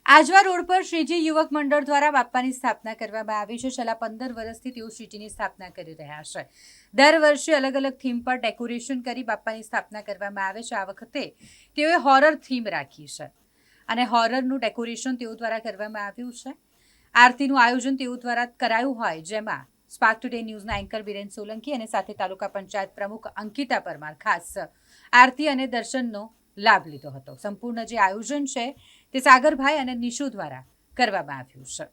Ajwa road પર શ્રીજી યુવક મંડળ દ્વારા બાપ્પાની સ્થાપના કરવામાં આવી છે. છેલ્લા 15 વર્ષથી તેઓ શ્રીજીની સ્થાપના કરી રહ્યા છે. દર વર્ષે અલગ અલગ થીમ પર ડેકોરેશન કરી બાપ્પાની સ્થાપના કરવામાં આવે છે. આ વખતે તેઓએ હોરર થીમ રાખી છે અને હોરરનું ડેકોરેશન તેઓ દ્વારા કરવામાં આવ્યું છે. આરતીનું આયોજન તેઓ દ્વારા કરાયું હોય, જેમાં સ્પાર્ક ટુડે ન્યૂઝના એન્કર બિરેન સોલંકી અને સાથે તાલુકા પંચાયત પ્રમુખ અંકિતા પરમાર ખાસ આરતી અને દર્શનનો લાભ લીધો હતો. સંપૂર્ણ જે આયોજન છે તે સાગરભાઈ અને નિશુ દ્વારા કરવામાં આવ્યું છે.